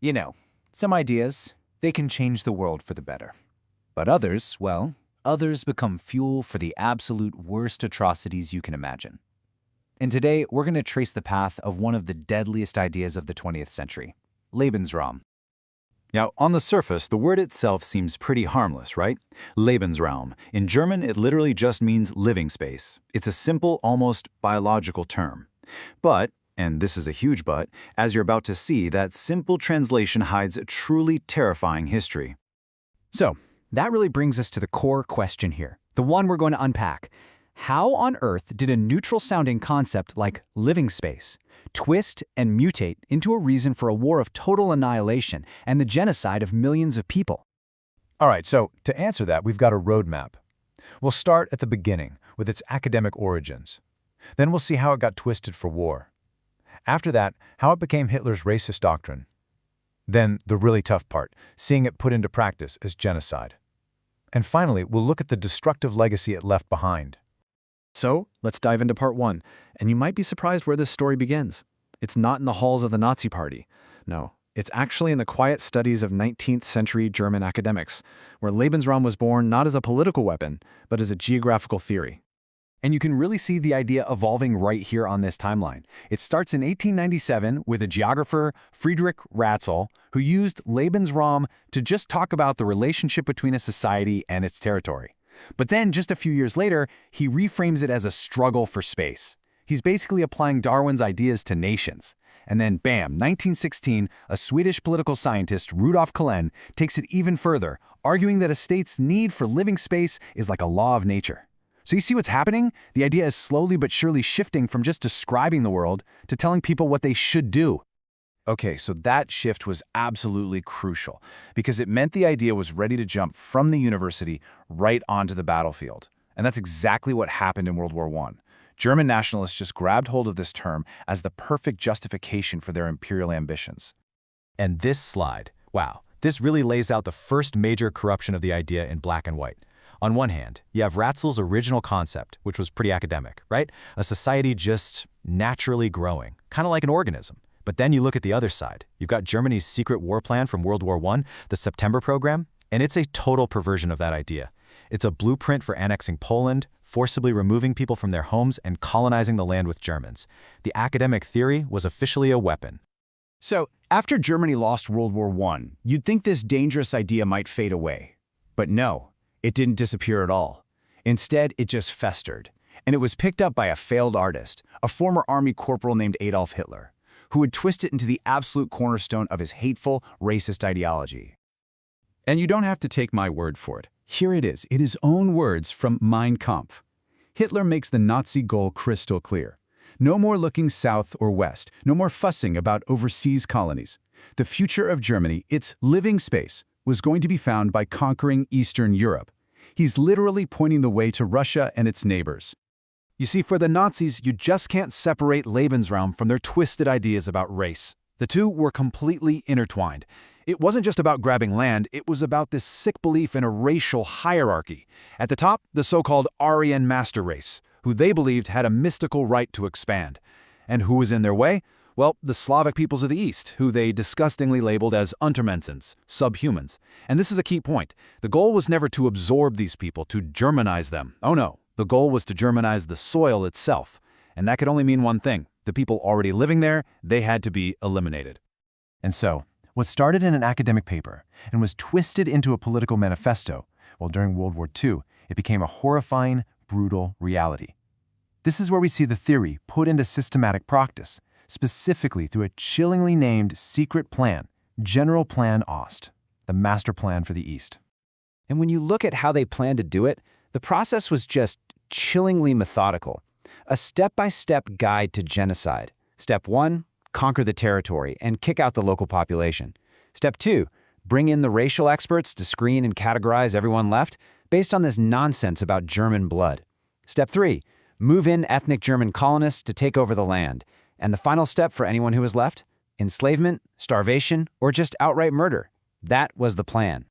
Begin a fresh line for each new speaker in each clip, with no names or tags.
You know, some ideas, they can change the world for the better. But others, well, others become fuel for the absolute worst atrocities you can imagine. And today, we're going to trace the path of one of the deadliest ideas of the 20th century, Lebensraum.
Now, on the surface, the word itself seems pretty harmless, right? Lebensraum. In German, it literally just means living space. It's a simple, almost biological term. But, and this is a huge but, as you're about to see, that simple translation hides a truly terrifying history.
So, that really brings us to the core question here, the one we're going to unpack. How on earth did a neutral-sounding concept like living space twist and mutate into a reason for a war of total annihilation and the genocide of millions of people?
All right, so to answer that, we've got a roadmap. We'll start at the beginning with its academic origins. Then we'll see how it got twisted for war. After that, how it became Hitler's racist doctrine. Then the really tough part, seeing it put into practice as genocide. And finally, we'll look at the destructive legacy it left behind.
So, let's dive into part 1, and you might be surprised where this story begins. It's not in the halls of the Nazi Party. No, it's actually in the quiet studies of 19th century German academics, where Lebensraum was born not as a political weapon, but as a geographical theory.
And you can really see the idea evolving right here on this timeline. It starts in 1897 with a geographer, Friedrich Ratzel, who used Lebensraum to just talk about the relationship between a society and its territory. But then, just a few years later, he reframes it as a struggle for space. He's basically applying Darwin's ideas to nations. And then, bam, 1916, a Swedish political scientist, Rudolf Kellen, takes it even further, arguing that a state's need for living space is like a law of nature. So you see what's happening? The idea is slowly but surely shifting from just describing the world to telling people what they should do.
Okay, so that shift was absolutely crucial because it meant the idea was ready to jump from the university right onto the battlefield. And that's exactly what happened in World War I. German nationalists just grabbed hold of this term as the perfect justification for their imperial ambitions.
And this slide, wow, this really lays out the first major corruption of the idea in black and white. On one hand, you have Ratzel's original concept, which was pretty academic, right? A society just naturally growing, kind of like an organism. But then you look at the other side. You've got Germany's secret war plan from World War I, the September Program, and it's a total perversion of that idea. It's a blueprint for annexing Poland, forcibly removing people from their homes, and colonizing the land with Germans. The academic theory was officially a weapon.
So, after Germany lost World War I, you'd think this dangerous idea might fade away. But no, it didn't disappear at all. Instead, it just festered. And it was picked up by a failed artist, a former army corporal named Adolf Hitler, who would twist it into the absolute cornerstone of his hateful, racist ideology.
And you don't have to take my word for it. Here it is, in his own words from Mein Kampf. Hitler makes the Nazi goal crystal clear. No more looking south or west, no more fussing about overseas colonies. The future of Germany, its living space, was going to be found by conquering Eastern Europe. He's literally pointing the way to Russia and its neighbors.
You see, for the Nazis, you just can't separate Lebensraum from their twisted ideas about race. The two were completely intertwined. It wasn't just about grabbing land, it was about this sick belief in a racial hierarchy. At the top, the so-called Aryan master race, who they believed had a mystical right to expand. And who was in their way? Well, the Slavic peoples of the East, who they disgustingly labeled as Untermenschens, subhumans. And this is a key point. The goal was never to absorb these people, to Germanize them. Oh no. The goal was to Germanize the soil itself, and that could only mean one thing. The people already living there, they had to be eliminated.
And so, what started in an academic paper and was twisted into a political manifesto, well, during World War II, it became a horrifying, brutal reality. This is where we see the theory put into systematic practice, specifically through a chillingly named secret plan, General Plan Ost, the master plan for the East.
And when you look at how they planned to do it, the process was just chillingly methodical. A step-by-step guide to genocide. Step 1, conquer the territory and kick out the local population. Step 2, bring in the racial experts to screen and categorize everyone left based on this nonsense about German blood. Step 3, move in ethnic German colonists to take over the land. And the final step for anyone who was left? Enslavement, starvation, or just outright murder. That was the plan.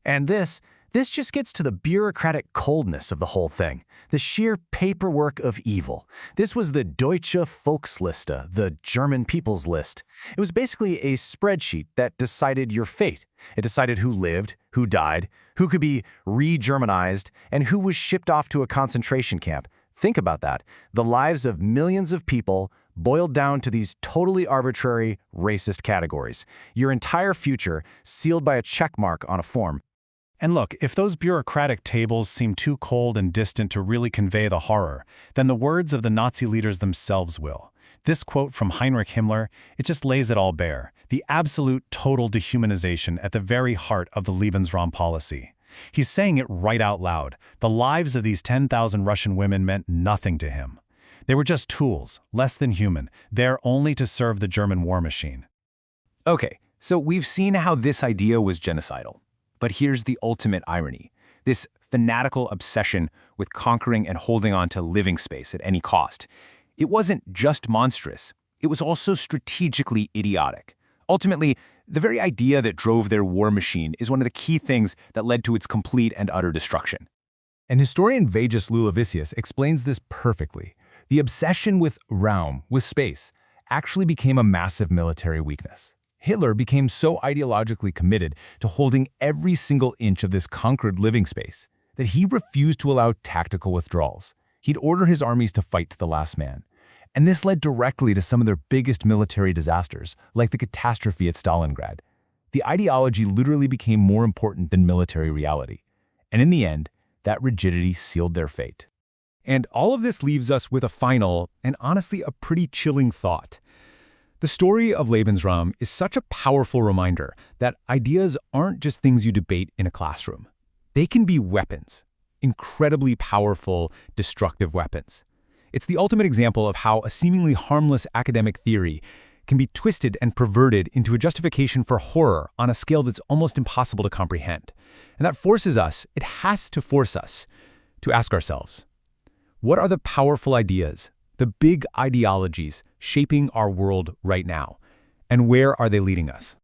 And this
This just gets to the bureaucratic coldness of the whole thing, the sheer paperwork of evil. This was the Deutsche Volksliste, the German People's List. It was basically a spreadsheet that decided your fate. It decided who lived, who died, who could be re-Germanized, and who was shipped off to a concentration camp. Think about that. The lives of millions of people boiled down to these totally arbitrary, racist categories. Your entire future sealed by a check mark on a form.
And look, if those bureaucratic tables seem too cold and distant to really convey the horror, then the words of the Nazi leaders themselves will. This quote from Heinrich Himmler, it just lays it all bare, the absolute total dehumanization at the very heart of the Lebensraum policy. He's saying it right out loud. The lives of these 10,000 Russian women meant nothing to him. They were just tools, less than human, there only to serve the German war machine.
Okay, so we've seen how this idea was genocidal. But here's the ultimate irony. This fanatical obsession with conquering and holding on to living space at any cost. It wasn't just monstrous, it was also strategically idiotic. Ultimately, the very idea that drove their war machine is one of the key things that led to its complete and utter destruction.
And historian Vagus Lulavicius explains this perfectly. The obsession with Raum, with space, actually became a massive military weakness. Hitler became so ideologically committed to holding every single inch of this conquered living space that he refused to allow tactical withdrawals. He'd order his armies to fight to the last man. And this led directly to some of their biggest military disasters, like the catastrophe at Stalingrad. The ideology literally became more important than military reality. And in the end, that rigidity sealed their fate.
And all of this leaves us with a final, and honestly a pretty chilling thought. The story of Lebensraum is such a powerful reminder that ideas aren't just things you debate in a classroom. They can be weapons, incredibly powerful, destructive weapons. It's the ultimate example of how a seemingly harmless academic theory can be twisted and perverted into a justification for horror on a scale that's almost impossible to comprehend. And that forces us, it has to force us, to ask ourselves, what are the powerful ideas, the big ideologies shaping our world right now, and where are they leading us?